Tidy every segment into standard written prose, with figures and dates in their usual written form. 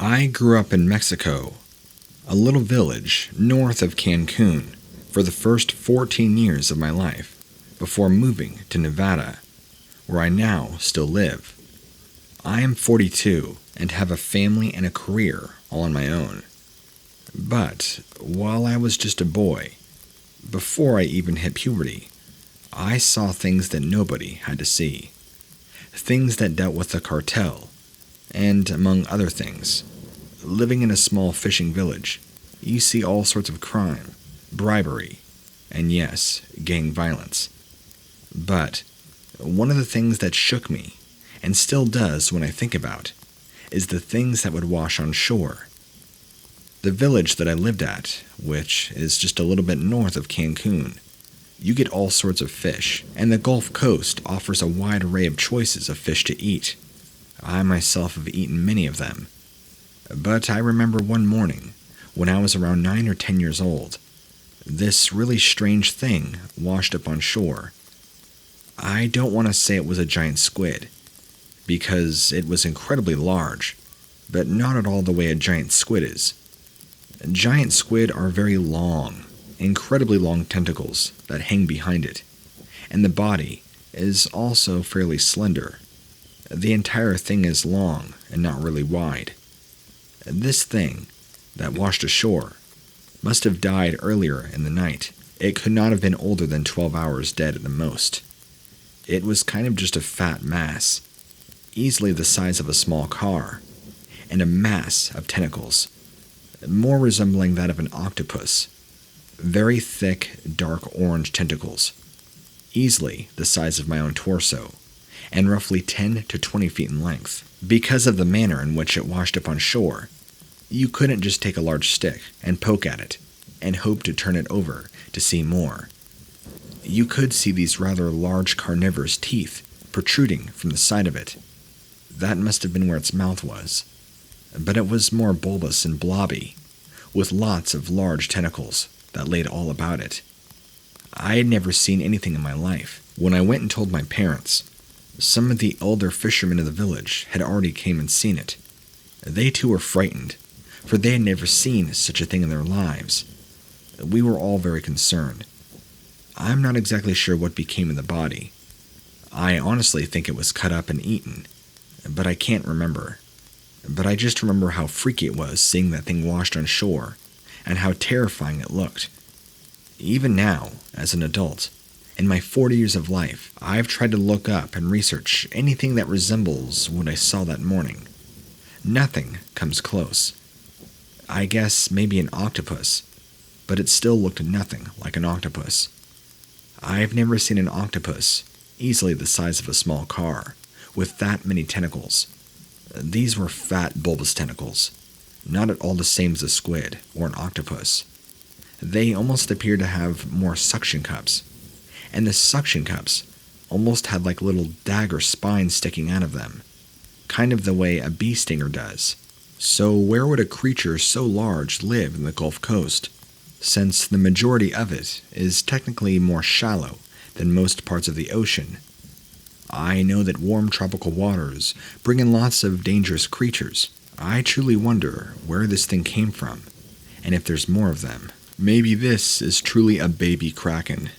I grew up in Mexico, a little village north of Cancun, for the first 14 years of my life, before moving to Nevada, where I now still live. I am 42 and have a family and a career all on my own. But while I was just a boy, before I even hit puberty, I saw things that nobody had to see. Things that dealt with the cartel, and among other things. Living in a small fishing village, you see all sorts of crime, bribery, and yes, gang violence. But one of the things that shook me, and still does when I think about, is the things that would wash on shore. The village that I lived at, which is just a little bit north of Cancun, you get all sorts of fish, and the Gulf Coast offers a wide array of choices of fish to eat. I myself have eaten many of them. But I remember one morning, when I was around 9 or 10 years old, this really strange thing washed up on shore. I don't want to say it was a giant squid, because it was incredibly large, but not at all the way a giant squid is. Giant squid are very long, incredibly long tentacles that hang behind it, and the body is also fairly slender. The entire thing is long and not really wide. This thing that washed ashore must have died earlier in the night. It could not have been older than 12 hours dead at the most. It was kind of just a fat mass, easily the size of a small car, and a mass of tentacles, more resembling that of an octopus. Very thick, dark orange tentacles, easily the size of my own torso, and roughly 10 to 20 feet in length. Because of the manner in which it washed up on shore, you couldn't just take a large stick and poke at it and hope to turn it over to see more. You could see these rather large carnivorous teeth protruding from the side of it. That must have been where its mouth was, but it was more bulbous and blobby, with lots of large tentacles that laid all about it. I had never seen anything in my life. When I went and told my parents, some of the older fishermen of the village had already came and seen it. They too were frightened, for they had never seen such a thing in their lives. We were all very concerned. I'm not exactly sure what became of the body. I honestly think it was cut up and eaten, but I can't remember. But I just remember how freaky it was seeing that thing washed on shore, and how terrifying it looked. Even now, as an adult, in my 40 years of life, I've tried to look up and research anything that resembles what I saw that morning. Nothing comes close. I guess maybe an octopus, but it still looked nothing like an octopus. I've never seen an octopus, easily the size of a small car, with that many tentacles. These were fat, bulbous tentacles, not at all the same as a squid or an octopus. They almost appeared to have more suction cups, and the suction cups almost had like little dagger spines sticking out of them, kind of the way a bee stinger does. So where would a creature so large live in the Gulf Coast, since the majority of it is technically more shallow than most parts of the ocean? I know that warm tropical waters bring in lots of dangerous creatures. I truly wonder where this thing came from, and if there's more of them. Maybe this is truly a baby kraken.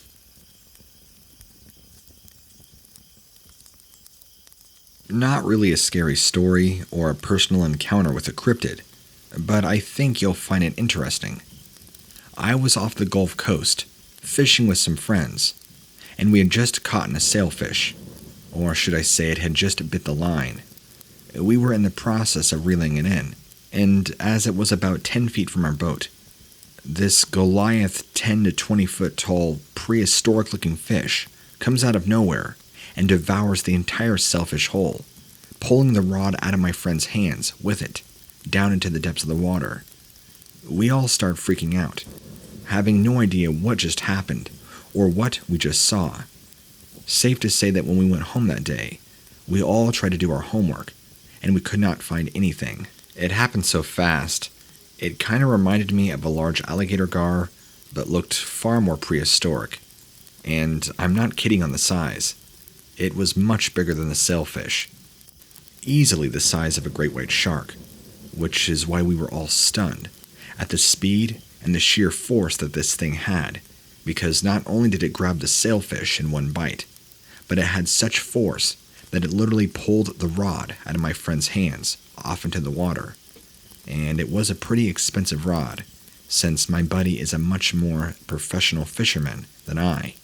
Not really a scary story or a personal encounter with a cryptid, but I think you'll find it interesting. I was off the Gulf Coast, fishing with some friends, and we had just caught a sailfish, or should I say it had just bit the line. We were in the process of reeling it in, and as it was about 10 feet from our boat, this Goliath 10 to 20 foot tall, prehistoric looking fish comes out of nowhere and devours the entire sailfish whole, pulling the rod out of my friend's hands with it, down into the depths of the water. We all start freaking out, having no idea what just happened or what we just saw. Safe to say that when we went home that day, we all tried to do our homework, and we could not find anything. It happened so fast, it kind of reminded me of a large alligator gar, but looked far more prehistoric. And I'm not kidding on the size. It was much bigger than the sailfish, easily the size of a great white shark. which is why we were all stunned at the speed and the sheer force that this thing had, because not only did it grab the sailfish in one bite, but it had such force that it literally pulled the rod out of my friend's hands off into the water. And it was a pretty expensive rod, since my buddy is a much more professional fisherman than I.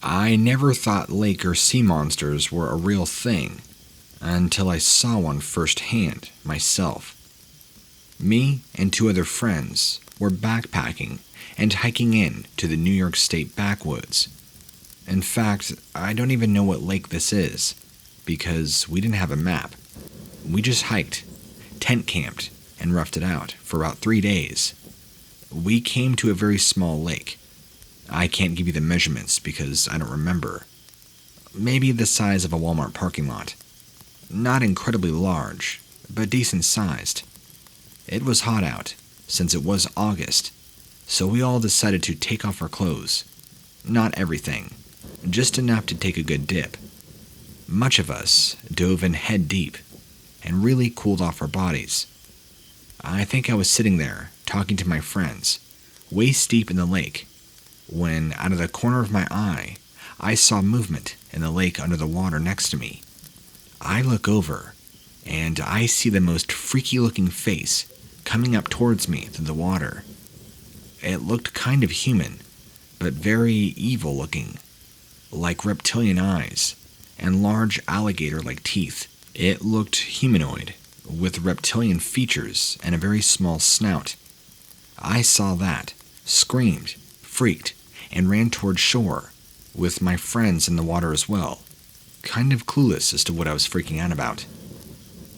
I never thought lake or sea monsters were a real thing until I saw one firsthand myself. Me and 2 other friends were backpacking and hiking in to the New York State backwoods. In fact, I don't even know what lake this is, because we didn't have a map. We just hiked, tent camped, and roughed it out for about 3 days. We came to a very small lake. I can't give you the measurements because I don't remember. Maybe the size of a Walmart parking lot. Not incredibly large, but decent sized. It was hot out, since it was August, so we all decided to take off our clothes. Not everything, just enough to take a good dip. Much of us dove in head deep and really cooled off our bodies. I think I was sitting there, talking to my friends, waist deep in the lake, when out of the corner of my eye, I saw movement in the lake under the water next to me. I look over, and I see the most freaky-looking face coming up towards me through the water. It looked kind of human, but very evil-looking, like reptilian eyes and large alligator-like teeth. It looked humanoid, with reptilian features and a very small snout. I saw that, screamed, freaked, and ran toward shore, with my friends in the water as well, kind of clueless as to what I was freaking out about.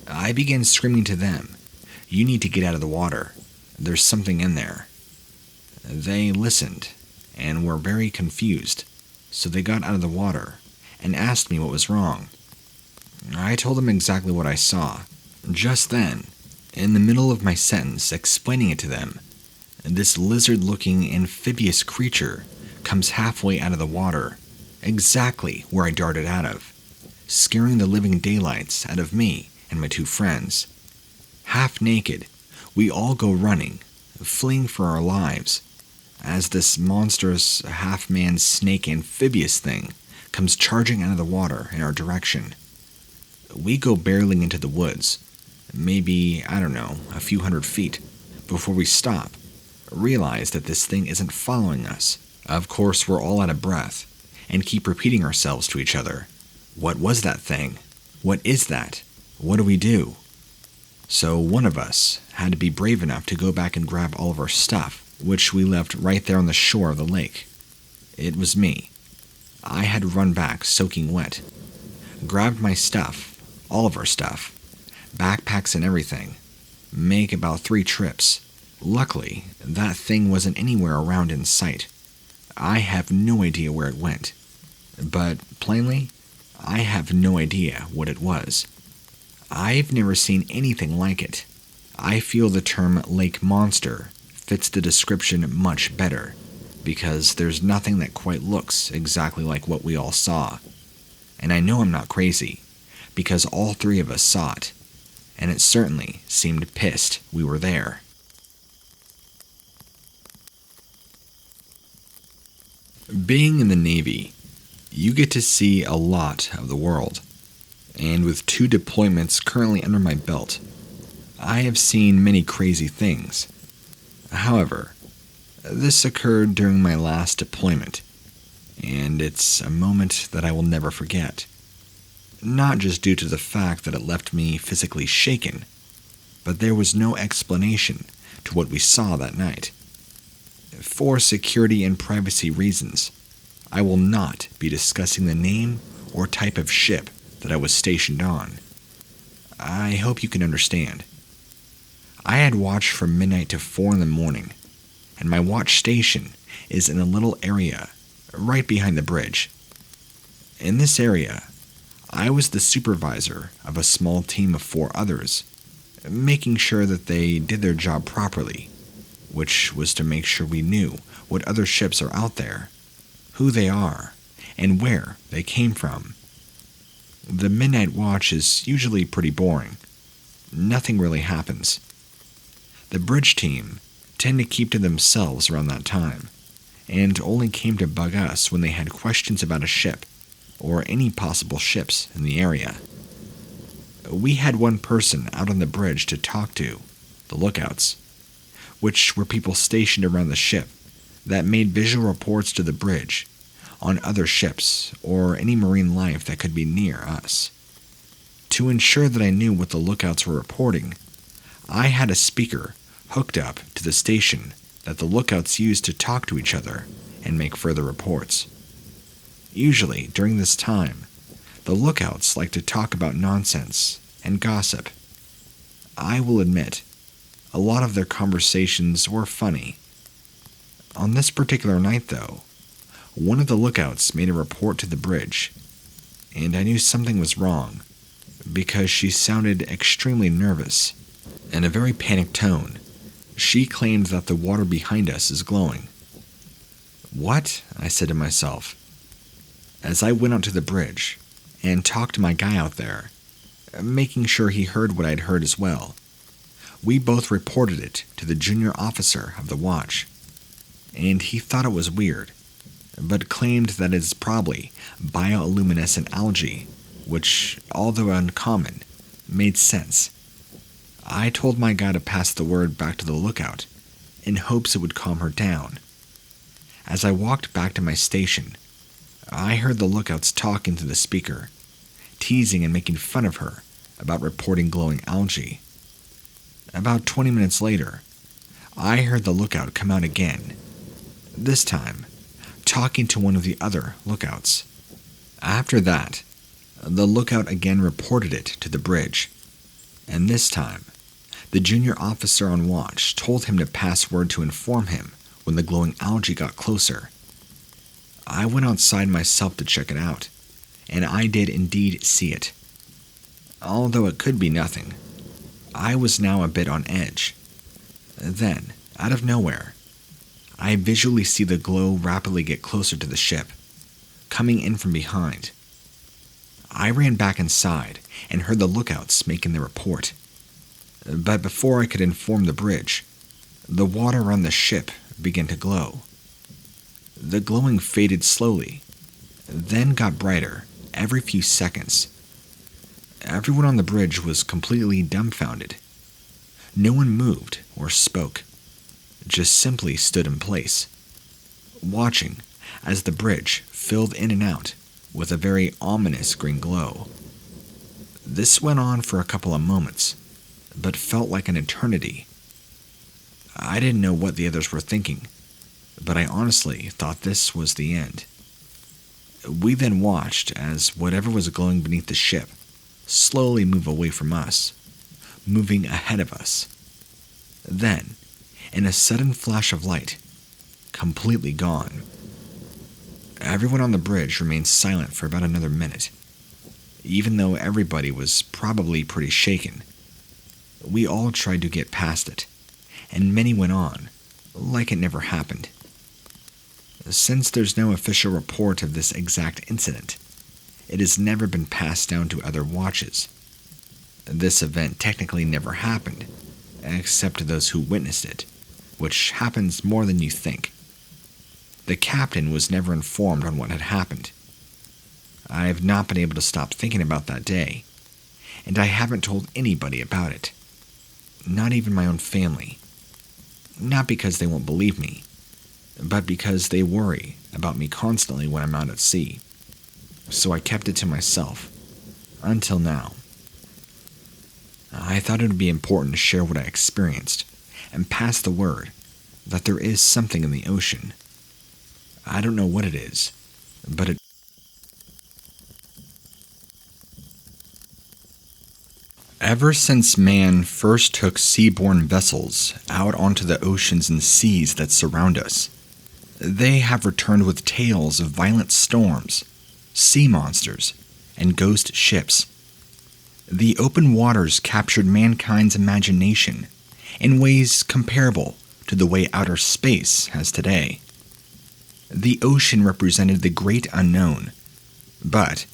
I began screaming to them, "You need to get out of the water. There's something in there." They listened, and were very confused, so they got out of the water, and asked me what was wrong. I told them exactly what I saw. Just then, in the middle of my sentence explaining it to them, this lizard-looking amphibious creature comes halfway out of the water, exactly where I darted out of, scaring the living daylights out of me and my 2 friends. Half naked, we all go running, fleeing for our lives, as this monstrous half-man snake amphibious thing comes charging out of the water in our direction. We go barreling into the woods, maybe, a few hundred feet, before we stop, realize that this thing isn't following us. Of course, we're all out of breath, and keep repeating ourselves to each other. What was that thing? What is that? What do we do? So one of us had to be brave enough to go back and grab all of our stuff, which we left right there on the shore of the lake. It was me. I had run back soaking wet, grabbed my stuff, all of our stuff, backpacks and everything, make about 3 trips. Luckily, that thing wasn't anywhere around in sight. I have no idea where it went, but plainly, I have no idea what it was. I've never seen anything like it. I feel the term lake monster fits the description much better, because there's nothing that quite looks exactly like what we all saw. And I know I'm not crazy, because all 3 of us saw it, and it certainly seemed pissed we were there. Being in the Navy, you get to see a lot of the world, and with 2 deployments currently under my belt, I have seen many crazy things. However, this occurred during my last deployment, and it's a moment that I will never forget. Not just due to the fact that it left me physically shaken, but there was no explanation to what we saw that night. For security and privacy reasons, I will not be discussing the name or type of ship that I was stationed on. I hope you can understand. I had watch from midnight to 4 in the morning, and my watch station is in a little area right behind the bridge. In this area, I was the supervisor of a small team of 4 others, making sure that they did their job properly, which was to make sure we knew what other ships are out there, who they are, and where they came from. The midnight watch is usually pretty boring. Nothing really happens. The bridge team tend to keep to themselves around that time, and only came to bug us when they had questions about a ship, or any possible ships in the area. We had one person out on the bridge to talk to, the lookouts, which were people stationed around the ship that made visual reports to the bridge on other ships or any marine life that could be near us. To ensure that I knew what the lookouts were reporting, I had a speaker hooked up to the station that the lookouts used to talk to each other and make further reports. Usually, during this time, the lookouts like to talk about nonsense and gossip. I will admit, a lot of their conversations were funny. On this particular night, though, one of the lookouts made a report to the bridge, and I knew something was wrong because she sounded extremely nervous. In a very panicked tone, she claimed that the water behind us is glowing. "What?" I said to myself, as I went onto the bridge and talked to my guy out there, making sure he heard what I'd heard as well. We both reported it to the junior officer of the watch, and he thought it was weird, but claimed that it's probably bioluminescent algae, which, although uncommon, made sense. I told my guy to pass the word back to the lookout, in hopes it would calm her down. As I walked back to my station, I heard the lookouts talking to the speaker, teasing and making fun of her about reporting glowing algae. About 20 minutes later, I heard the lookout come out again, this time talking to one of the other lookouts. After that, the lookout again reported it to the bridge, and this time, the junior officer on watch told him to pass word to inform him when the glowing algae got closer. I went outside myself to check it out, and I did indeed see it. Although it could be nothing, I was now a bit on edge. Then, out of nowhere, I visually see the glow rapidly get closer to the ship, coming in from behind. I ran back inside and heard the lookouts making their report. But before I could inform the bridge, the water around the ship began to glow. The glowing faded slowly, then got brighter every few seconds. Everyone on the bridge was completely dumbfounded. No one moved or spoke, just simply stood in place, watching as the bridge filled in and out with a very ominous green glow. This went on for a couple of moments, but felt like an eternity. I didn't know what the others were thinking, but I honestly thought this was the end. We then watched as whatever was glowing beneath the ship slowly move away from us, moving ahead of us. Then, in a sudden flash of light, completely gone. Everyone on the bridge remained silent for about another minute, even though everybody was probably pretty shaken. We all tried to get past it, and many went on, like it never happened. Since there's no official report of this exact incident, it has never been passed down to other watches. This event technically never happened, except to those who witnessed it, which happens more than you think. The captain was never informed on what had happened. I have not been able to stop thinking about that day, and I haven't told anybody about it. Not even my own family. Not because they won't believe me, but because they worry about me constantly when I'm out at sea. So I kept it to myself, until now. I thought it would be important to share what I experienced, and pass the word that there is something in the ocean. I don't know what it is, but it Ever since man first took seaborne vessels out onto the oceans and seas that surround us, they have returned with tales of violent storms, sea monsters, and ghost ships. The open waters captured mankind's imagination in ways comparable to the way outer space has today. The ocean represented the great unknown, but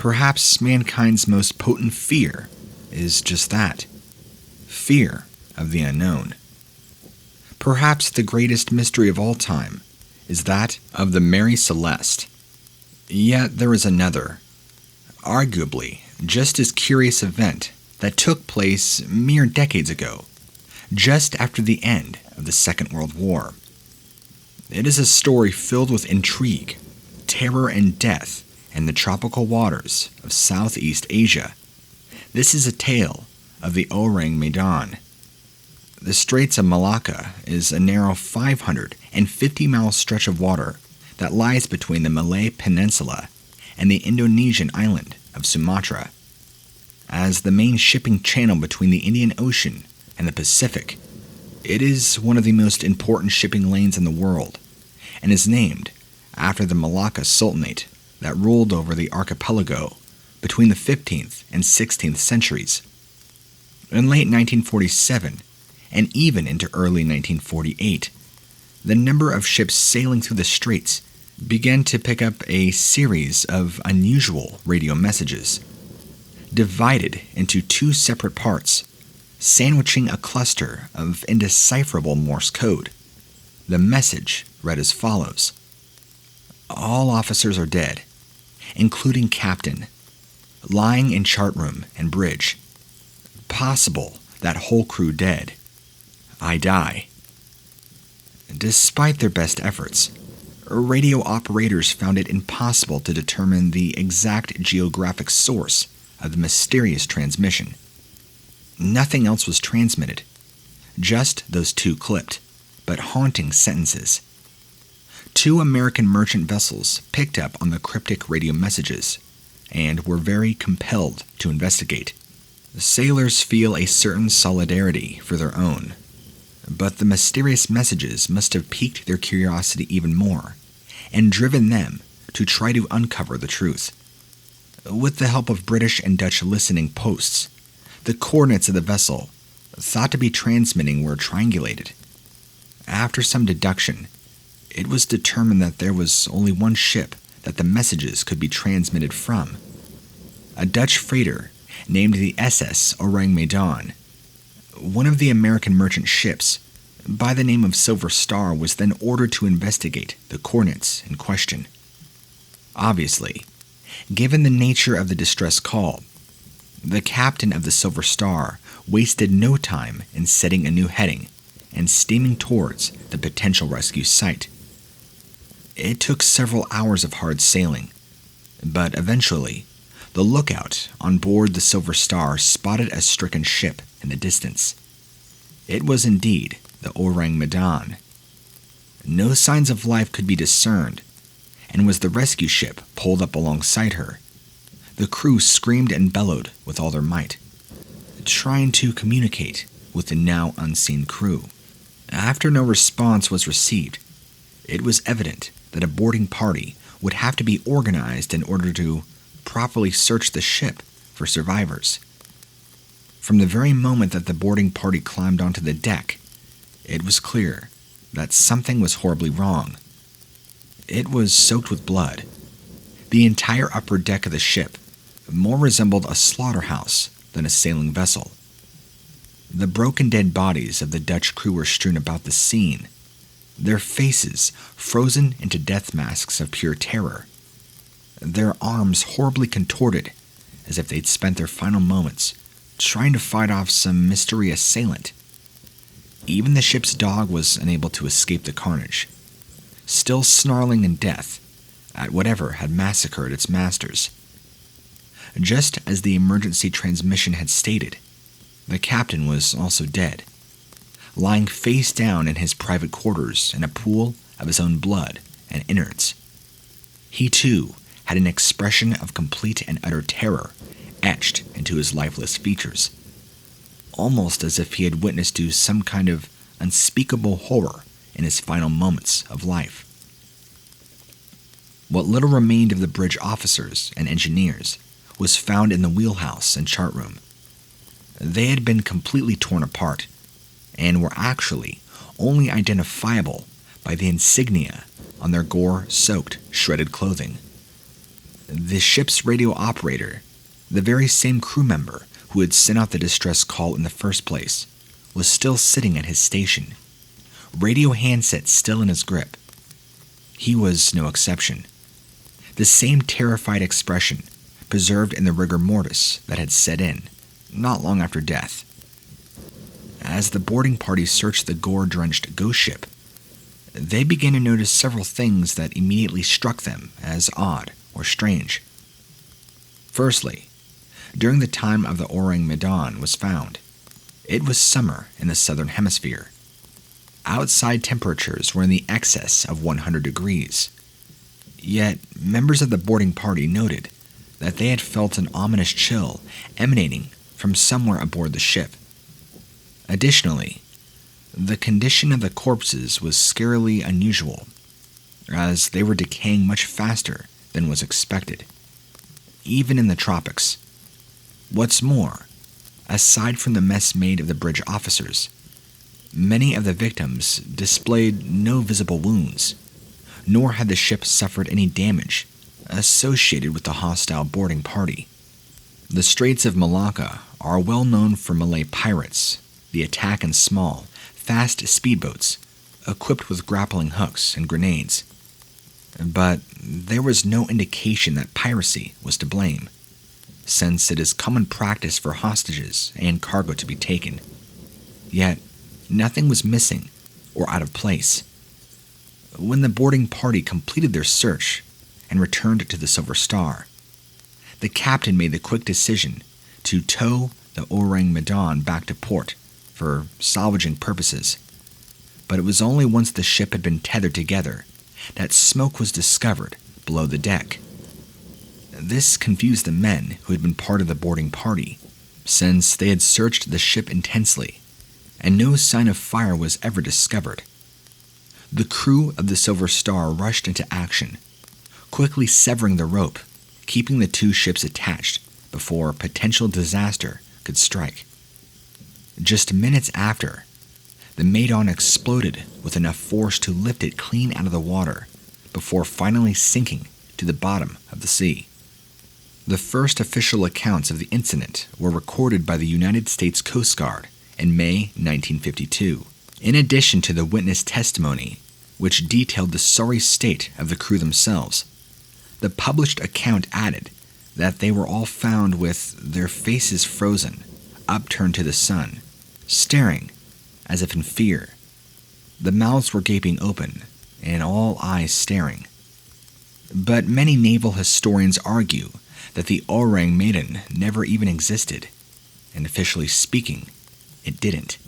Perhaps mankind's most potent fear is just that, fear of the unknown. Perhaps the greatest mystery of all time is that of the Mary Celeste. Yet there is another, arguably just as curious event that took place mere decades ago, just after the end of the Second World War. It is a story filled with intrigue, terror, and death in the tropical waters of Southeast Asia. This is a tale of the Orang Medan. The Straits of Malacca is a narrow 550-mile stretch of water that lies between the Malay Peninsula and the Indonesian island of Sumatra. As the main shipping channel between the Indian Ocean and the Pacific, it is one of the most important shipping lanes in the world and is named after the Malacca Sultanate that ruled over the archipelago between the 15th and 16th centuries. In late 1947, and even into early 1948, the number of ships sailing through the straits began to pick up a series of unusual radio messages, divided into two separate parts, sandwiching a cluster of indecipherable Morse code. The message read as follows: "All officers are dead, including captain, lying in chart room and bridge. Possible that whole crew dead. I die." Despite their best efforts, radio operators found it impossible to determine the exact geographic source of the mysterious transmission. Nothing else was transmitted, just those two clipped, but haunting sentences. Two American merchant vessels picked up on the cryptic radio messages and were very compelled to investigate. The sailors feel a certain solidarity for their own, but the mysterious messages must have piqued their curiosity even more and driven them to try to uncover the truth. With the help of British and Dutch listening posts, the coordinates of the vessel, thought to be transmitting, were triangulated. After some deduction, it was determined that there was only one ship that the messages could be transmitted from, a Dutch freighter named the SS Orang Medan. One of the American merchant ships, by the name of Silver Star, was then ordered to investigate the coordinates in question. Obviously, given the nature of the distress call, the captain of the Silver Star wasted no time in setting a new heading and steaming towards the potential rescue site. It took several hours of hard sailing, but eventually, the lookout on board the Silver Star spotted a stricken ship in the distance. It was indeed the Orang Medan. No signs of life could be discerned, and as the rescue ship pulled up alongside her, the crew screamed and bellowed with all their might, trying to communicate with the now unseen crew. After no response was received, it was evident that a boarding party would have to be organized in order to properly search the ship for survivors. From the very moment that the boarding party climbed onto the deck, it was clear that something was horribly wrong. It was soaked with blood. The entire upper deck of the ship more resembled a slaughterhouse than a sailing vessel. The broken dead bodies of the Dutch crew were strewn about the scene, their faces frozen into death masks of pure terror, their arms horribly contorted as if they'd spent their final moments trying to fight off some mystery assailant. Even the ship's dog was unable to escape the carnage, still snarling in death at whatever had massacred its masters. Just as the emergency transmission had stated, the captain was also dead, lying face down in his private quarters in a pool of his own blood and innards. He too had an expression of complete and utter terror etched into his lifeless features, almost as if he had witnessed to some kind of unspeakable horror in his final moments of life. What little remained of the bridge officers and engineers was found in the wheelhouse and chart room. They had been completely torn apart and were actually only identifiable by the insignia on their gore-soaked, shredded clothing. The ship's radio operator, the very same crew member who had sent out the distress call in the first place, was still sitting at his station, radio handset still in his grip. He was no exception. The same terrified expression preserved in the rigor mortis that had set in not long after death. As the boarding party searched the gore-drenched ghost ship, they began to notice several things that immediately struck them as odd or strange. Firstly, during the time of the Orang Medan was found, it was summer in the southern hemisphere. Outside temperatures were in the excess of 100 degrees. Yet, members of the boarding party noted that they had felt an ominous chill emanating from somewhere aboard the ship. Additionally, the condition of the corpses was scarily unusual, as they were decaying much faster than was expected, even in the tropics. What's more, aside from the mess made of the bridge officers, many of the victims displayed no visible wounds, nor had the ship suffered any damage associated with the hostile boarding party. The Straits of Malacca are well known for Malay pirates, the attack in small, fast speedboats equipped with grappling hooks and grenades. But there was no indication that piracy was to blame, since it is common practice for hostages and cargo to be taken. Yet, nothing was missing or out of place. When the boarding party completed their search and returned to the Silver Star, the captain made the quick decision to tow the Orang Medan back to port for salvaging purposes. But it was only once the ship had been tethered together that smoke was discovered below the deck. This confused the men who had been part of the boarding party, since they had searched the ship intensely, and no sign of fire was ever discovered. The crew of the Silver Star rushed into action, quickly severing the rope, keeping the two ships attached before potential disaster could strike. Just minutes after, the Megladon exploded with enough force to lift it clean out of the water before finally sinking to the bottom of the sea. The first official accounts of the incident were recorded by the United States Coast Guard in May 1952, in addition to the witness testimony, which detailed the sorry state of the crew themselves. The published account added that they were all found with their faces frozen, upturned to the sun, staring as if in fear. The mouths were gaping open, and all eyes staring. But many naval historians argue that the Orang Medan never even existed, and officially speaking, it didn't.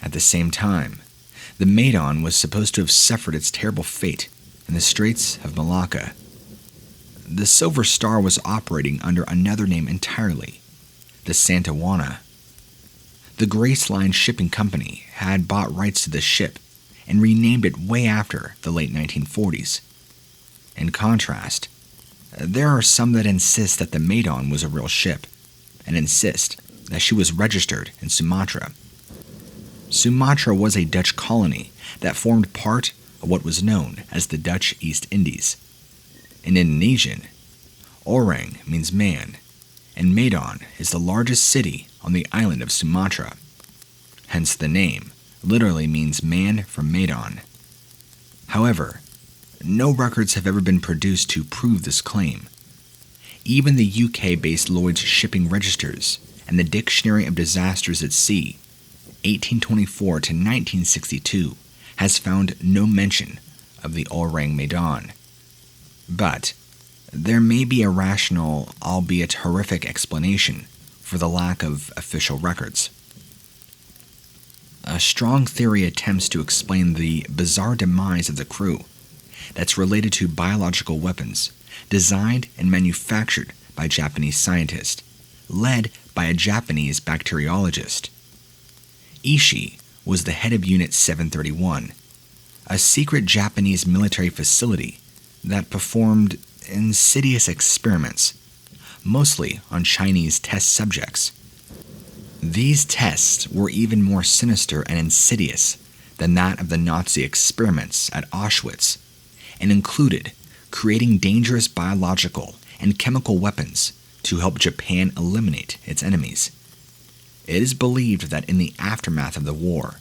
At the same time, the Megladon was supposed to have suffered its terrible fate in the Straits of Malacca. The Silver Star was operating under another name entirely, the Santa Juana. The Grace Line Shipping Company had bought rights to the ship and renamed it way after the late 1940s. In contrast, there are some that insist that the Megladon was a real ship, and insist that she was registered in Sumatra. Sumatra was a Dutch colony that formed part of what was known as the Dutch East Indies. In Indonesian, Orang means man, and Medan is the largest city on the island of Sumatra. Hence the name literally means man from Medan. However, no records have ever been produced to prove this claim. Even the UK-based Lloyd's Shipping Registers and the Dictionary of Disasters at Sea, 1824 to 1962, has found no mention of the Orang Medan. But there may be a rational, albeit horrific, explanation for the lack of official records. A strong theory attempts to explain the bizarre demise of the crew that's related to biological weapons designed and manufactured by Japanese scientists, led by a Japanese bacteriologist. Ishii was the head of Unit 731, a secret Japanese military facility that performed insidious experiments, mostly on Chinese test subjects. These tests were even more sinister and insidious than that of the Nazi experiments at Auschwitz, and included creating dangerous biological and chemical weapons to help Japan eliminate its enemies. It is believed that in the aftermath of the war,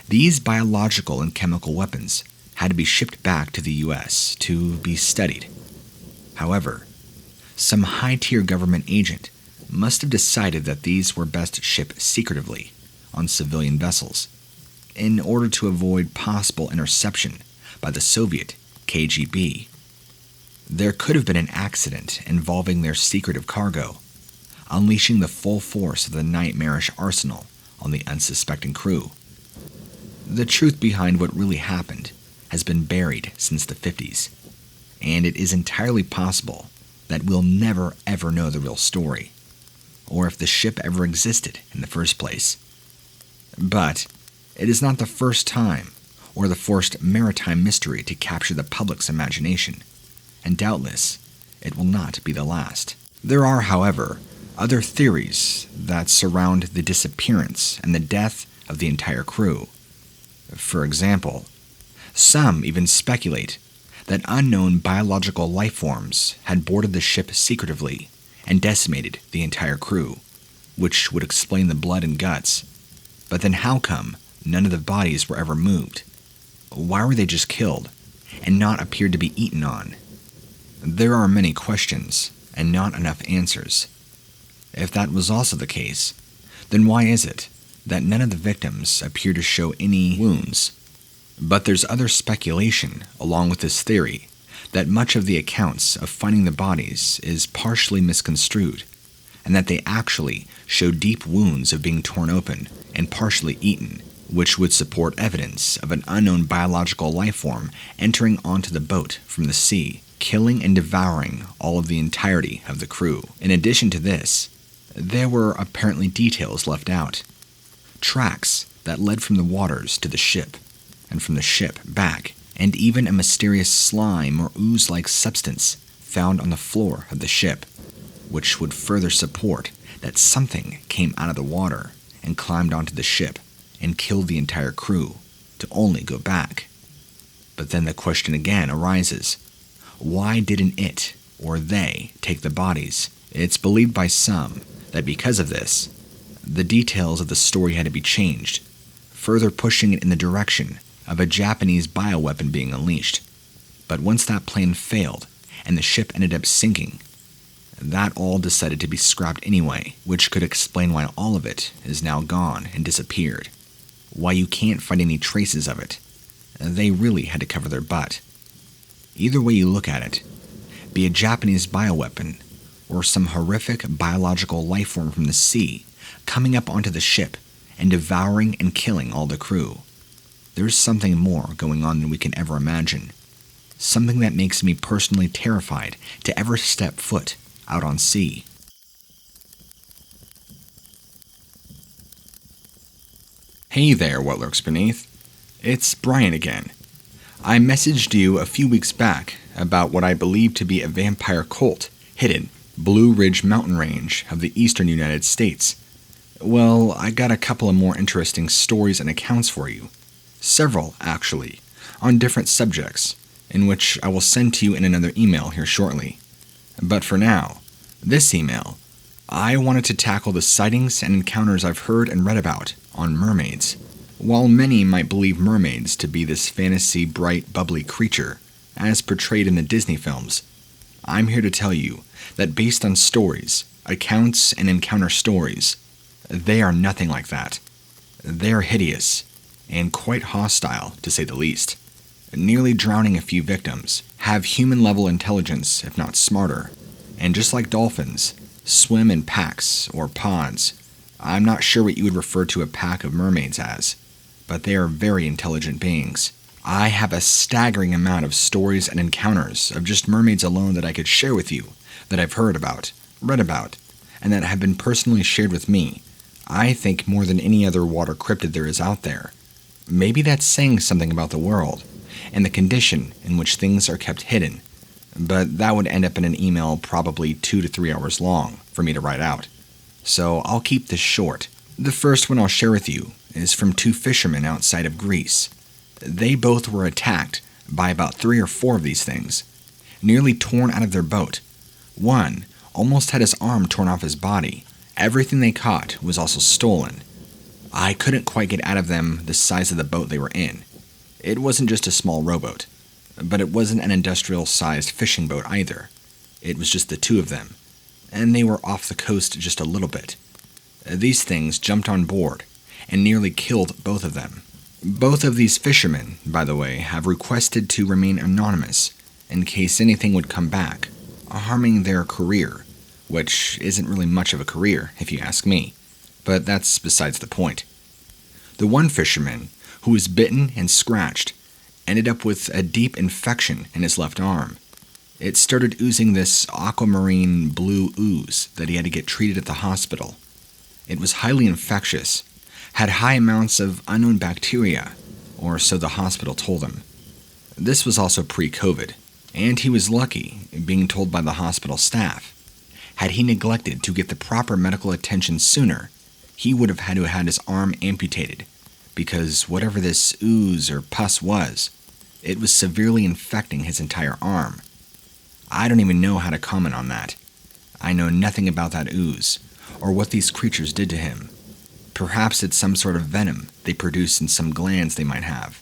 these biological and chemical weapons had to be shipped back to the US to be studied. However, some high-tier government agent must have decided that these were best shipped secretively on civilian vessels in order to avoid possible interception by the Soviet KGB. There could have been an accident involving their secretive cargo, unleashing the full force of the nightmarish arsenal on the unsuspecting crew. The truth behind what really happened has been buried since the 50s, and it is entirely possible that we'll never ever know the real story, or if the ship ever existed in the first place. But it is not the first time or the first maritime mystery to capture the public's imagination, and doubtless it will not be the last. There are, however, other theories that surround the disappearance and the death of the entire crew. For example, some even speculate that unknown biological life forms had boarded the ship secretively and decimated the entire crew, which would explain the blood and guts. But then how come none of the bodies were ever moved? Why were they just killed and not appeared to be eaten on? There are many questions and not enough answers. If that was also the case, then why is it that none of the victims appear to show any wounds? But there's other speculation along with this theory that much of the accounts of finding the bodies is partially misconstrued, and that they actually show deep wounds of being torn open and partially eaten, which would support evidence of an unknown biological life form entering onto the boat from the sea, killing and devouring all of the entirety of the crew. In addition to this, there were apparently details left out. Tracks that led from the waters to the ship, and from the ship back, and even a mysterious slime or ooze-like substance found on the floor of the ship, which would further support that something came out of the water and climbed onto the ship and killed the entire crew, to only go back. But then the question again arises, why didn't it or they take the bodies? It's believed by some that because of this, the details of the story had to be changed, further pushing it in the direction of a Japanese bioweapon being unleashed. But once that plan failed and the ship ended up sinking, that all decided to be scrapped anyway, which could explain why all of it is now gone and disappeared. Why you can't find any traces of it. They really had to cover their butt. Either way you look at it, be a Japanese bioweapon or some horrific biological life form from the sea coming up onto the ship and devouring and killing all the crew, there's something more going on than we can ever imagine. Something that makes me personally terrified to ever step foot out on sea. Hey there, what lurks beneath? It's Brian again. I messaged you a few weeks back about what I believe to be a vampire cult hidden Blue Ridge mountain range of the eastern United States. Well, I got a couple of more interesting stories and accounts for you. Several, actually, on different subjects, in which I will send to you in another email here shortly. But for now, this email, I wanted to tackle the sightings and encounters I've heard and read about on mermaids. While many might believe mermaids to be this fantasy, bright, bubbly creature, as portrayed in the Disney films, I'm here to tell you that based on stories, accounts, and encounter stories, they are nothing like that. They are hideous, and quite hostile, to say the least, nearly drowning a few victims, have human-level intelligence, if not smarter, and just like dolphins, swim in packs or pods. I'm not sure what you would refer to a pack of mermaids as, but they are very intelligent beings. I have a staggering amount of stories and encounters of just mermaids alone that I could share with you, that I've heard about, read about, and that have been personally shared with me. I think more than any other water cryptid there is out there. Maybe that's saying something about the world, and the condition in which things are kept hidden, but that would end up in an email probably 2 to 3 hours long for me to write out. So I'll keep this short. The first one I'll share with you is from 2 fishermen outside of Greece. They both were attacked by about 3 or 4 of these things. nearly torn out of their boat. One almost had his arm torn off his body. Everything they caught was also stolen. I couldn't quite get out of them the size of the boat they were in. It wasn't just a small rowboat, but it wasn't an industrial-sized fishing boat either. It was just the two of them, and they were off the coast just a little bit. These things jumped on board and nearly killed both of them. Both of these fishermen, by the way, have requested to remain anonymous in case anything would come back, harming their career, which isn't really much of a career, if you ask me, but that's besides the point. The one fisherman, who was bitten and scratched, ended up with a deep infection in his left arm. It started oozing this aquamarine blue ooze that he had to get treated at the hospital. It was highly infectious, had high amounts of unknown bacteria, or so the hospital told him. This was also pre-COVID, and he was lucky, being told by the hospital staff. Had he neglected to get the proper medical attention sooner, he would have had to have had his arm amputated, because whatever this ooze or pus was, it was severely infecting his entire arm. I don't even know how to comment on that. I know nothing about that ooze, or what these creatures did to him. Perhaps it's some sort of venom they produce in some glands they might have.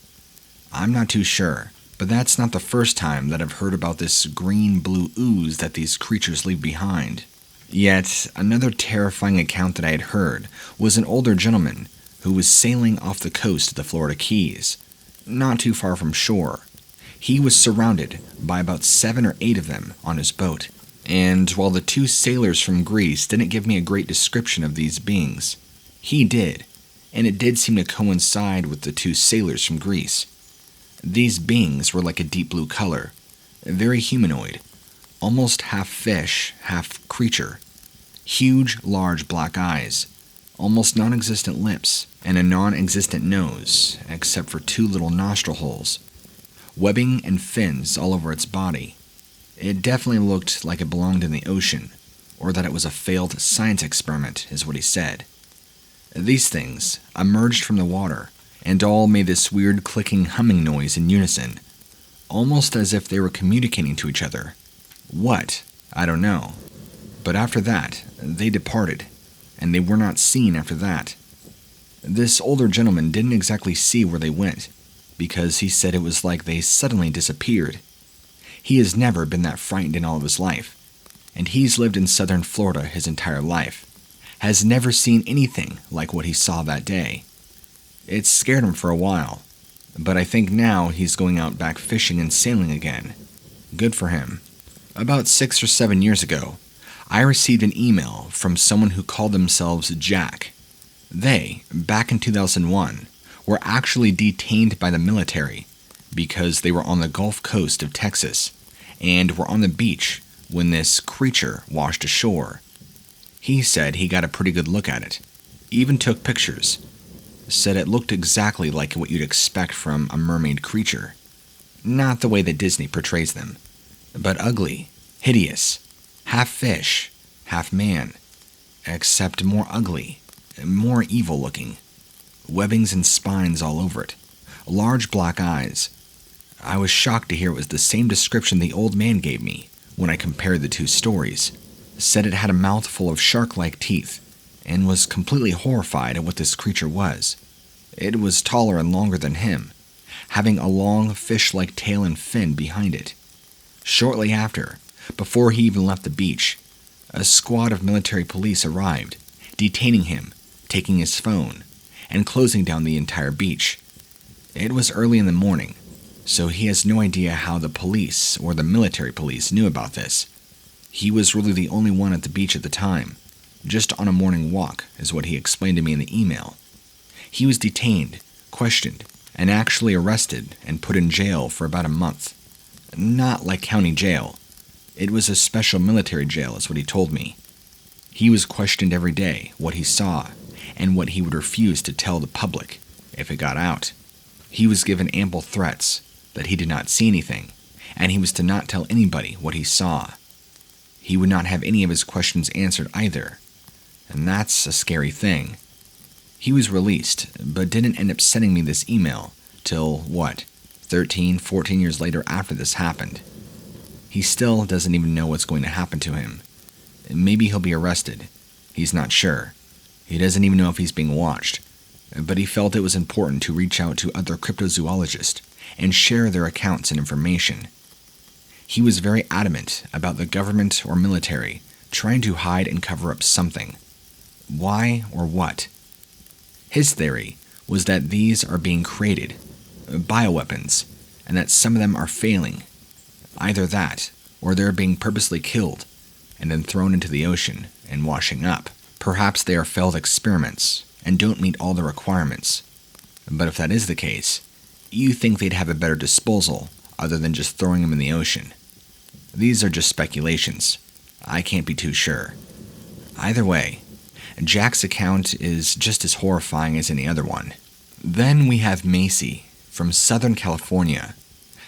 I'm not too sure, but that's not the first time that I've heard about this green-blue ooze that these creatures leave behind. Yet, another terrifying account that I had heard was an older gentleman who was sailing off the coast of the Florida Keys, not too far from shore. He was surrounded by about 7 or 8 of them on his boat, and while the 2 sailors from Greece didn't give me a great description of these beings, he did, and it did seem to coincide with the 2 sailors from Greece. These beings were like a deep blue color, very humanoid, almost half fish, half creature. Huge, large black eyes, almost non-existent lips, and a non-existent nose, except for 2 little nostril holes. Webbing and fins all over its body. It definitely looked like it belonged in the ocean, or that it was a failed science experiment, is what he said. These things emerged from the water, and all made this weird clicking humming noise in unison, almost as if they were communicating to each other. What? I don't know. But after that, they departed, and they were not seen after that. This older gentleman didn't exactly see where they went, because he said it was like they suddenly disappeared. He has never been that frightened in all of his life, and he's lived in southern Florida his entire life, has never seen anything like what he saw that day. It scared him for a while, but I think now he's going out back fishing and sailing again. Good for him. About 6 or 7 years ago, I received an email from someone who called themselves Jack. They, back in 2001, were actually detained by the military because they were on the Gulf Coast of Texas and were on the beach when this creature washed ashore. He said he got a pretty good look at it, even took pictures, said it looked exactly like what you'd expect from a mermaid creature. Not the way that Disney portrays them, but ugly, hideous, half fish, half man, except more ugly, more evil looking. Webbings and spines all over it, large black eyes. I was shocked to hear it was the same description the old man gave me when I compared the 2 stories. Said it had a mouth full of shark-like teeth, and was completely horrified at what this creature was. It was taller and longer than him, having a long fish-like tail and fin behind it. Shortly after, before he even left the beach, a squad of military police arrived, detaining him, taking his phone, and closing down the entire beach. It was early in the morning, so he has no idea how the police or the military police knew about this. He was really the only one at the beach at the time, just on a morning walk, is what he explained to me in the email. He was detained, questioned, and actually arrested and put in jail for about a month. Not like county jail. It was a special military jail, is what he told me. He was questioned every day, what he saw, and what he would refuse to tell the public if it got out. He was given ample threats that he did not see anything, and he was to not tell anybody what he saw. He would not have any of his questions answered either, and that's a scary thing. He was released, but didn't end up sending me this email till, 13, 14 years later after this happened. He still doesn't even know what's going to happen to him. Maybe he'll be arrested. He's not sure. He doesn't even know if he's being watched. But he felt it was important to reach out to other cryptozoologists and share their accounts and information. He was very adamant about the government or military trying to hide and cover up something. Why or what? His theory was that these are being created, bioweapons, and that some of them are failing. Either that, or they're being purposely killed and then thrown into the ocean and washing up. Perhaps they are failed experiments and don't meet all the requirements. But if that is the case, you think they'd have a better disposal other than just throwing them in the ocean. These are just speculations. I can't be too sure. Either way, Jack's account is just as horrifying as any other one. Then we have Macy from Southern California,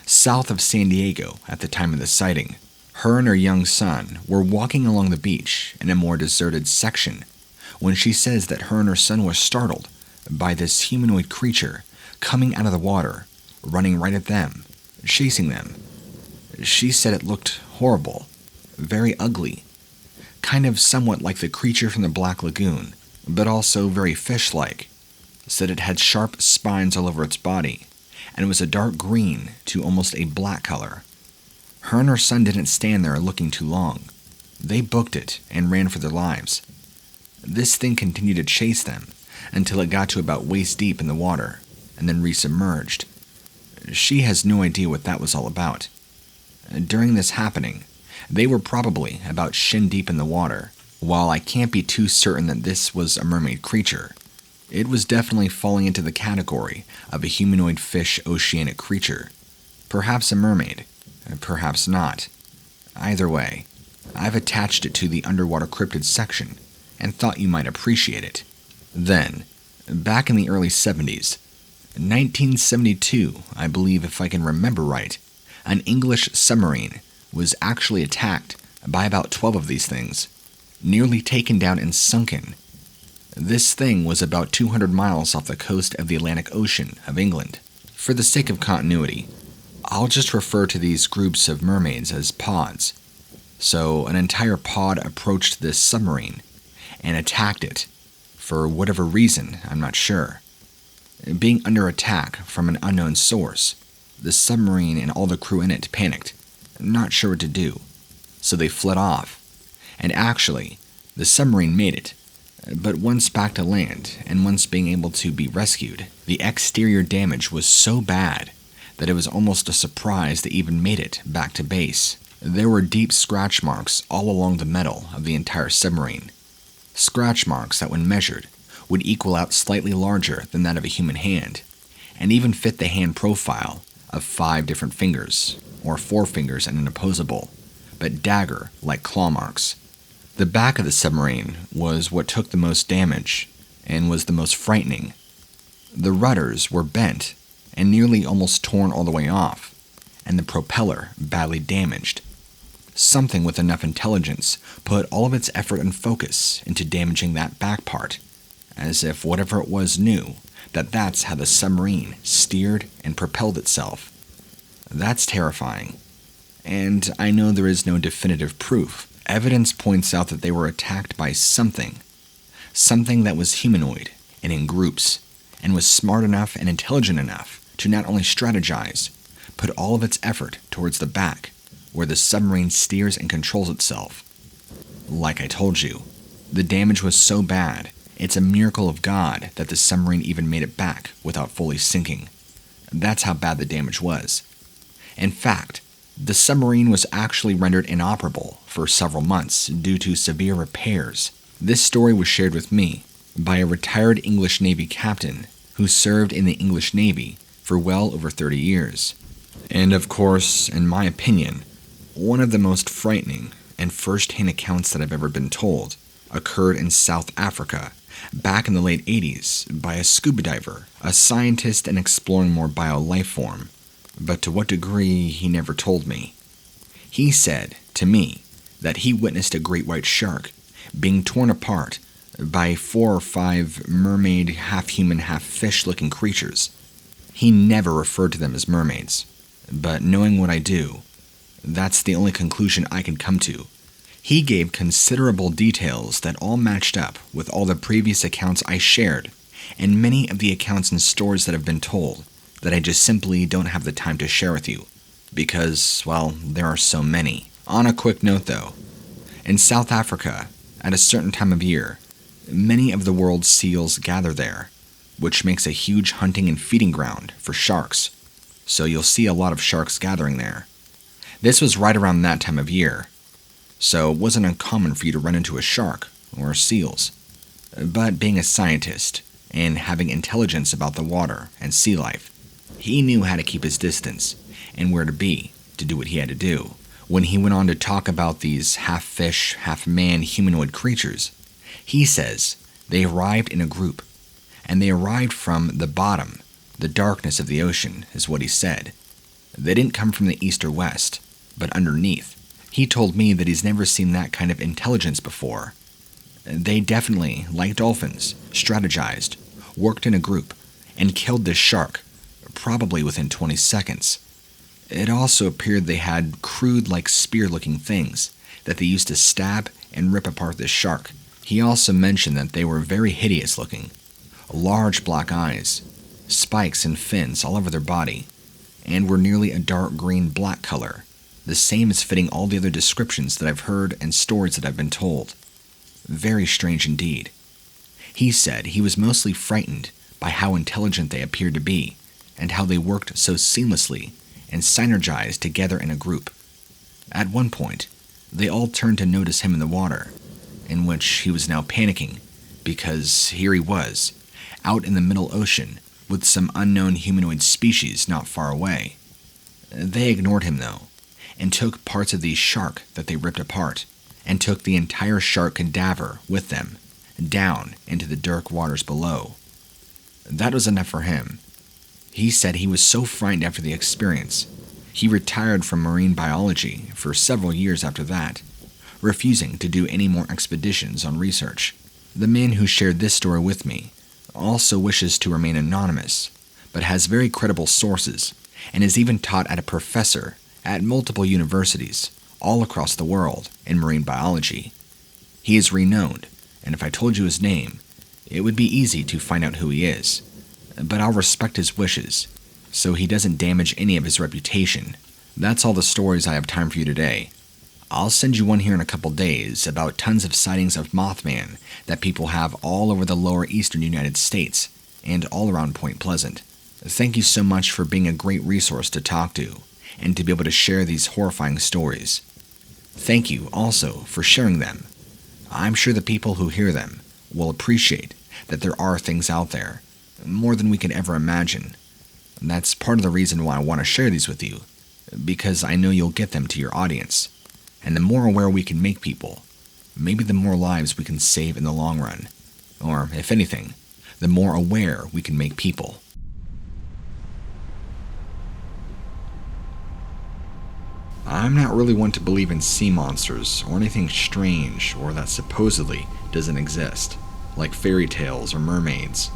south of San Diego at the time of the sighting. Her and her young son were walking along the beach in a more deserted section when she says that her and her son were startled by this humanoid creature coming out of the water, running right at them, chasing them. She said it looked horrible, very ugly, kind of somewhat like the creature from the Black Lagoon, but also very fish-like. Said it had sharp spines all over its body, and it was a dark green to almost a black color. Her and her son didn't stand there looking too long. They booked it and ran for their lives. This thing continued to chase them until it got to about waist deep in the water, and then resubmerged. She has no idea what that was all about. During this happening, they were probably about shin deep in the water. While I can't be too certain that this was a mermaid creature, it was definitely falling into the category of a humanoid fish oceanic creature. Perhaps a mermaid, perhaps not. Either way, I've attached it to the underwater cryptid section and thought you might appreciate it. Then, back in the early 70s, 1972, I believe if I can remember right, an English submarine was actually attacked by about 12 of these things, nearly taken down and sunken. This thing was about 200 miles off the coast of the Atlantic Ocean of England. For the sake of continuity, I'll just refer to these groups of mermaids as pods. So an entire pod approached this submarine and attacked it. For whatever reason, I'm not sure. Being under attack from an unknown source, the submarine and all the crew in it panicked, not sure what to do. So they fled off. And actually, the submarine made it. But once back to land, and once being able to be rescued, the exterior damage was so bad that it was almost a surprise they even made it back to base. There were deep scratch marks all along the metal of the entire submarine. Scratch marks that when measured would equal out slightly larger than that of a human hand, and even fit the hand profile of 5 different fingers, or 4 fingers and an opposable, but dagger-like claw marks. The back of the submarine was what took the most damage, and was the most frightening. The rudders were bent, and nearly almost torn all the way off, and the propeller badly damaged. Something with enough intelligence put all of its effort and focus into damaging that back part, as if whatever it was knew that that's how the submarine steered and propelled itself. That's terrifying. And I know there is no definitive proof. Evidence points out that they were attacked by something that was humanoid and in groups, and was smart enough and intelligent enough to not only strategize, put all of its effort towards the back, where the submarine steers and controls itself. Like I told you, the damage was so bad, it's a miracle of God that the submarine even made it back without fully sinking. That's how bad the damage was. In fact, the submarine was actually rendered inoperable for several months due to severe repairs. This story was shared with me by a retired English Navy captain who served in the English Navy for well over 30 years. And of course, in my opinion, one of the most frightening and first-hand accounts that I've ever been told occurred in South Africa back in the late 80s by a scuba diver, a scientist and exploring more bio-life form. But to what degree, he never told me. He said to me that he witnessed a great white shark being torn apart by 4 or 5 mermaid, half-human, half-fish-looking creatures. He never referred to them as mermaids, but knowing what I do, That's the only conclusion I can come to. He gave considerable details that all matched up with all the previous accounts I shared, and many of the accounts and stories that have been told that I just simply don't have the time to share with you, because, well, there are so many. On a quick note though, in South Africa, at a certain time of year, many of the world's seals gather there, which makes a huge hunting and feeding ground for sharks, so you'll see a lot of sharks gathering there. This was right around that time of year, so it wasn't uncommon for you to run into a shark or seals. But being a scientist and having intelligence about the water and sea life, he knew how to keep his distance and where to be to do what he had to do. When he went on to talk about these half-fish, half-man humanoid creatures, he says they arrived in a group, and they arrived from the bottom, the darkness of the ocean, is what he said. They didn't come from the east or west, but underneath. He told me that he's never seen that kind of intelligence before. They definitely, like dolphins, strategized, worked in a group, and killed this shark, probably within 20 seconds. It also appeared they had crude-like spear-looking things that they used to stab and rip apart this shark. He also mentioned that they were very hideous-looking, large black eyes, spikes and fins all over their body, and were nearly a dark green-black color, the same as fitting all the other descriptions that I've heard and stories that I've been told. Very strange indeed. He said he was mostly frightened by how intelligent they appeared to be, and how they worked so seamlessly and synergized together in a group. At one point, they all turned to notice him in the water, in which he was now panicking, because here he was, out in the middle ocean, with some unknown humanoid species not far away. They ignored him though, and took parts of the shark that they ripped apart, and took the entire shark cadaver with them, down into the dark waters below. That was enough for him. He said he was so frightened after the experience, he retired from marine biology for several years after that, refusing to do any more expeditions on research. The man who shared this story with me also wishes to remain anonymous, but has very credible sources, and is even taught as a professor at multiple universities all across the world in marine biology. He is renowned, and if I told you his name, it would be easy to find out who he is. But I'll respect his wishes, so he doesn't damage any of his reputation. That's all the stories I have time for you today. I'll send you one here in a couple days about tons of sightings of Mothman that people have all over the lower eastern United States and all around Point Pleasant. Thank you so much for being a great resource to talk to and to be able to share these horrifying stories. Thank you also for sharing them. I'm sure the people who hear them will appreciate that there are things out there, more than we could ever imagine. That's part of the reason why I want to share these with you, because I know you'll get them to your audience. And the more aware we can make people, maybe the more lives we can save in the long run. Or, if anything, the more aware we can make people. I'm not really one to believe in sea monsters or anything strange or that supposedly doesn't exist, like fairy tales or mermaids.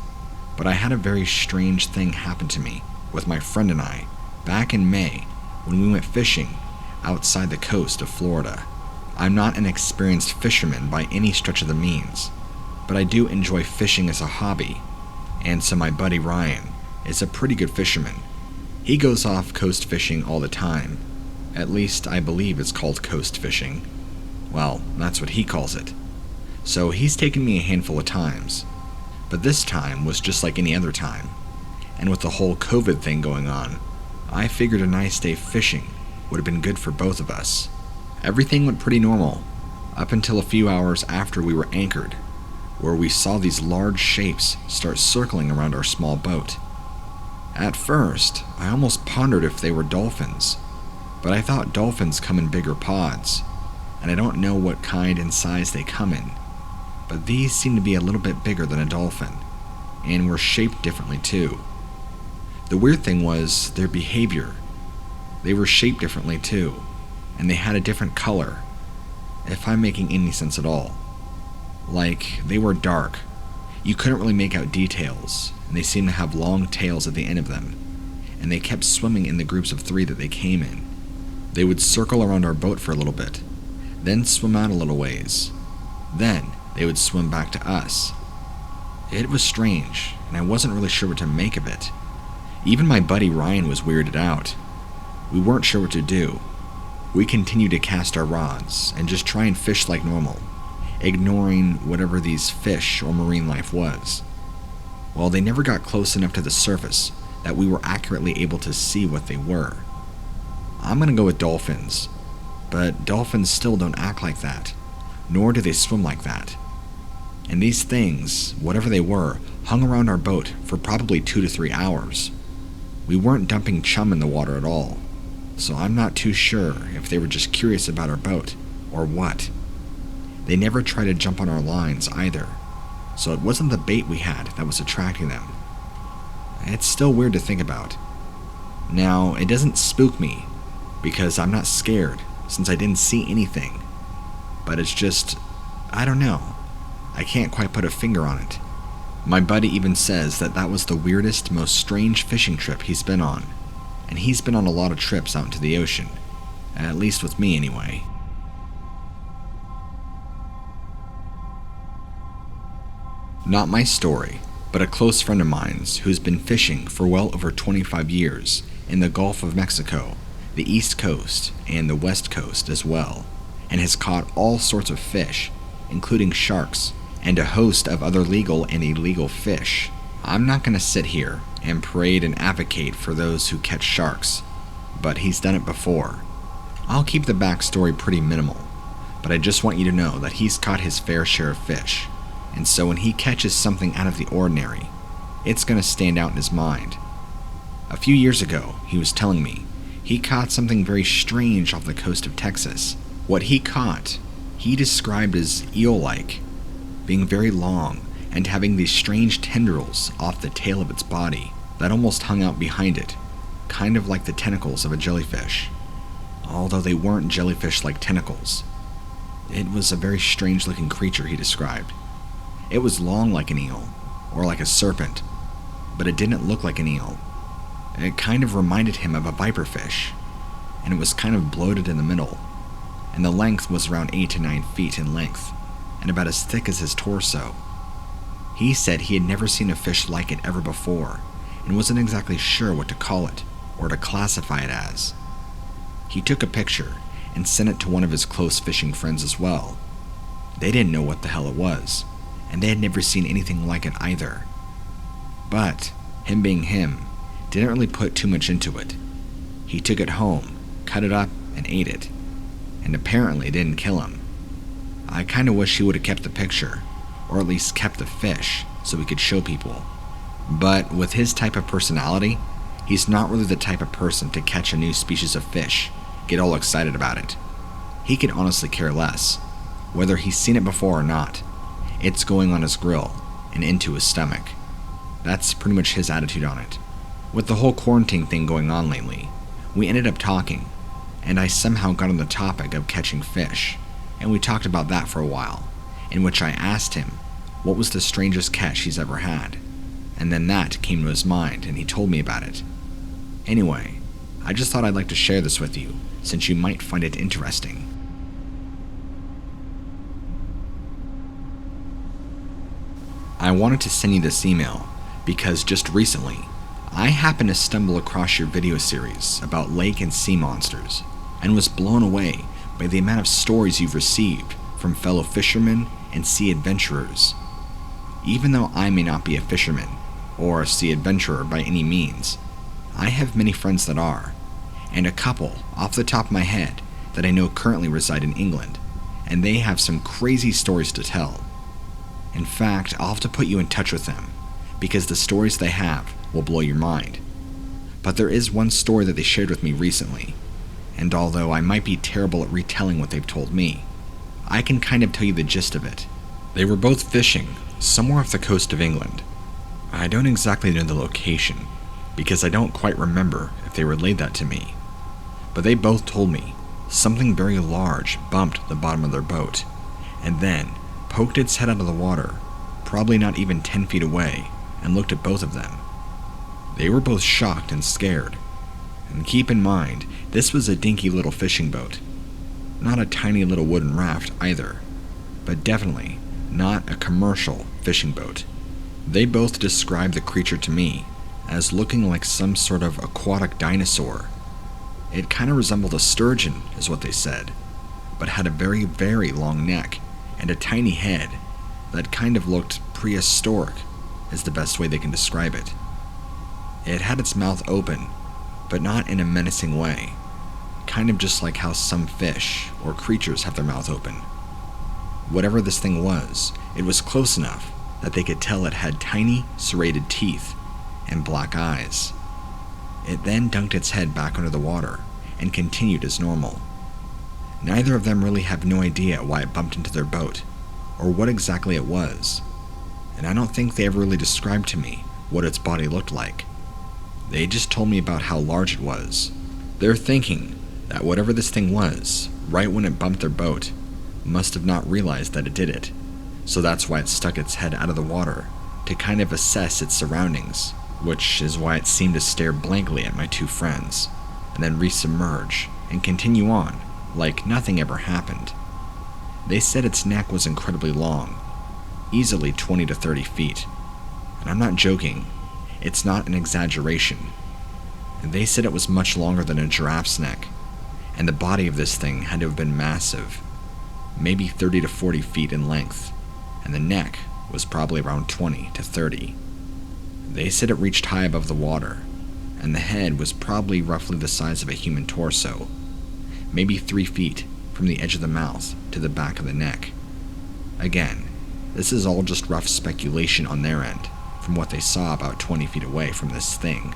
But I had a very strange thing happen to me with my friend and I back in May when we went fishing outside the coast of Florida. I'm not an experienced fisherman by any stretch of the means, but I do enjoy fishing as a hobby, and so my buddy Ryan is a pretty good fisherman. He goes off coast fishing all the time. At least I believe it's called coast fishing. Well, that's what he calls it. So he's taken me a handful of times, but this time was just like any other time. And with the whole COVID thing going on, I figured a nice day fishing would have been good for both of us. Everything went pretty normal, up until a few hours after we were anchored, where we saw these large shapes start circling around our small boat. At first, I almost pondered if they were dolphins, but I thought dolphins come in bigger pods, and I don't know what kind and size they come in, but these seemed to be a little bit bigger than a dolphin, and were shaped differently too. The weird thing was their behavior. They were shaped differently too, and they had a different color, if I'm making any sense at all. Like, they were dark. You couldn't really make out details, and they seemed to have long tails at the end of them, and they kept swimming in the groups of 3 that they came in. They would circle around our boat for a little bit, then swim out a little ways. Then they would swim back to us. It was strange, and I wasn't really sure what to make of it. Even my buddy Ryan was weirded out. We weren't sure what to do. We continued to cast our rods and just try and fish like normal, ignoring whatever these fish or marine life was. Well, they never got close enough to the surface that we were accurately able to see what they were. I'm gonna go with dolphins, but dolphins still don't act like that, nor do they swim like that. And these things, whatever they were, hung around our boat for probably 2 to 3 hours. We weren't dumping chum in the water at all, so I'm not too sure if they were just curious about our boat or what. They never tried to jump on our lines either, so it wasn't the bait we had that was attracting them. It's still weird to think about. Now, it doesn't spook me, because I'm not scared since I didn't see anything, but it's just, I don't know. I can't quite put a finger on it. My buddy even says that that was the weirdest, most strange fishing trip he's been on, and he's been on a lot of trips out into the ocean, at least with me anyway. Not my story, but a close friend of mine's who's been fishing for well over 25 years in the Gulf of Mexico, the East Coast, and the West Coast as well, and has caught all sorts of fish, including sharks, and a host of other legal and illegal fish. I'm not going to sit here and parade and advocate for those who catch sharks, but he's done it before. I'll keep the backstory pretty minimal, but I just want you to know that he's caught his fair share of fish, and so when he catches something out of the ordinary, it's going to stand out in his mind. A few years ago, he was telling me, he caught something very strange off the coast of Texas. What he caught, he described as eel-like, being very long and having these strange tendrils off the tail of its body that almost hung out behind it, kind of like the tentacles of a jellyfish, although they weren't jellyfish-like tentacles. It was a very strange-looking creature, he described. It was long like an eel, or like a serpent, but it didn't look like an eel. It kind of reminded him of a viperfish, and it was kind of bloated in the middle, and the length was around 8 to 9 feet in length, and about as thick as his torso. He said he had never seen a fish like it ever before, and wasn't exactly sure what to call it, or to classify it as. He took a picture, and sent it to one of his close fishing friends as well. They didn't know what the hell it was, and they had never seen anything like it either. But, him being him, didn't really put too much into it. He took it home, cut it up, and ate it, and apparently it didn't kill him. I kinda wish he would've kept the picture, or at least kept the fish, so we could show people. But with his type of personality, he's not really the type of person to catch a new species of fish, get all excited about it. He could honestly care less, whether he's seen it before or not. It's going on his grill, and into his stomach. That's pretty much his attitude on it. With the whole quarantine thing going on lately, we ended up talking, and I somehow got on the topic of catching fish, and we talked about that for a while, in which I asked him what was the strangest catch he's ever had, and then that came to his mind and he told me about it. Anyway, I just thought I'd like to share this with you, since you might find it interesting. I wanted to send you this email because just recently, I happened to stumble across your video series about lake and sea monsters, and was blown away by the amount of stories you've received from fellow fishermen and sea adventurers. Even though I may not be a fisherman or a sea adventurer by any means, I have many friends that are, and a couple off the top of my head that I know currently reside in England, and they have some crazy stories to tell. In fact, I'll have to put you in touch with them, because the stories they have will blow your mind. But there is one story that they shared with me recently, and although I might be terrible at retelling what they've told me, I can kind of tell you the gist of it. They were both fishing somewhere off the coast of England. I don't exactly know the location, because I don't quite remember if they relayed that to me. But they both told me something very large bumped the bottom of their boat, and then poked its head out of the water, probably not even 10 feet away, and looked at both of them. They were both shocked and scared. And keep in mind, this was a dinky little fishing boat. Not a tiny little wooden raft either, but definitely not a commercial fishing boat. They both described the creature to me as looking like some sort of aquatic dinosaur. It kind of resembled a sturgeon, is what they said, but had a very, very long neck and a tiny head that kind of looked prehistoric, is the best way they can describe it. It had its mouth open, but not in a menacing way, kind of just like how some fish or creatures have their mouth open. Whatever this thing was, it was close enough that they could tell it had tiny, serrated teeth and black eyes. It then dunked its head back under the water and continued as normal. Neither of them really have no idea why it bumped into their boat, or what exactly it was, and I don't think they ever really described to me what its body looked like. They just told me about how large it was. They're thinking that whatever this thing was, right when it bumped their boat, must have not realized that it did it, so that's why it stuck its head out of the water to kind of assess its surroundings, which is why it seemed to stare blankly at my two friends, and then resubmerge and continue on like nothing ever happened. They said its neck was incredibly long, easily 20 to 30 feet, and I'm not joking, it's not an exaggeration. They said it was much longer than a giraffe's neck, and the body of this thing had to have been massive, maybe 30 to 40 feet in length, and the neck was probably around 20 to 30. They said it reached high above the water, and the head was probably roughly the size of a human torso, maybe 3 feet from the edge of the mouth to the back of the neck. Again, this is all just rough speculation on their end, from what they saw about 20 feet away from this thing.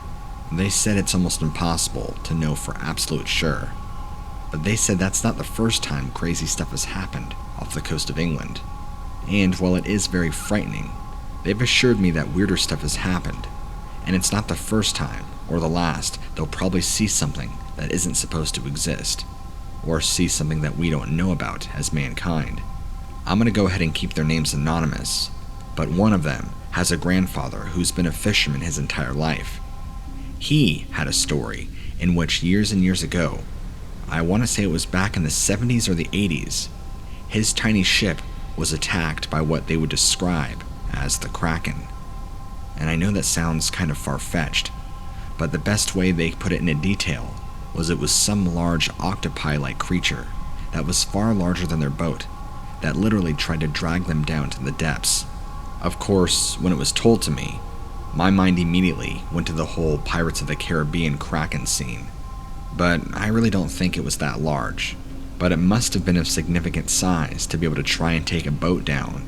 They said it's almost impossible to know for absolute sure, but they said that's not the first time crazy stuff has happened off the coast of England. And while it is very frightening, they've assured me that weirder stuff has happened, and it's not the first time or the last they'll probably see something that isn't supposed to exist, or see something that we don't know about as mankind. I'm going to go ahead and keep their names anonymous, but one of them has a grandfather who's been a fisherman his entire life. He had a story in which years and years ago, I want to say it was back in the 70s or the 80s, his tiny ship was attacked by what they would describe as the Kraken. And I know that sounds kind of far-fetched, but the best way they put it into detail was it was some large octopi-like creature that was far larger than their boat, that literally tried to drag them down to the depths. Of course, when it was told to me, my mind immediately went to the whole Pirates of the Caribbean Kraken scene. But I really don't think it was that large, but it must have been of significant size to be able to try and take a boat down.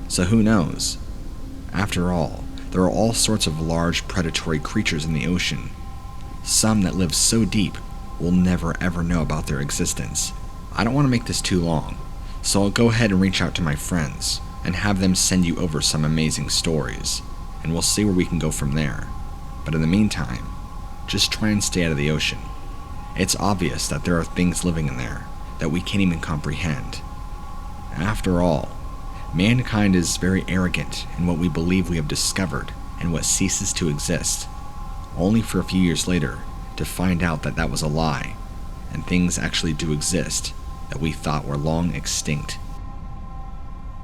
So who knows? After all, there are all sorts of large predatory creatures in the ocean. Some that live so deep we'll never ever know about their existence. I don't want to make this too long, so I'll go ahead and reach out to my friends and have them send you over some amazing stories, and we'll see where we can go from there. But in the meantime, just try and stay out of the ocean. It's obvious that there are things living in there that we can't even comprehend. After all, mankind is very arrogant in what we believe we have discovered and what ceases to exist, only for a few years later to find out that that was a lie, and things actually do exist that we thought were long extinct.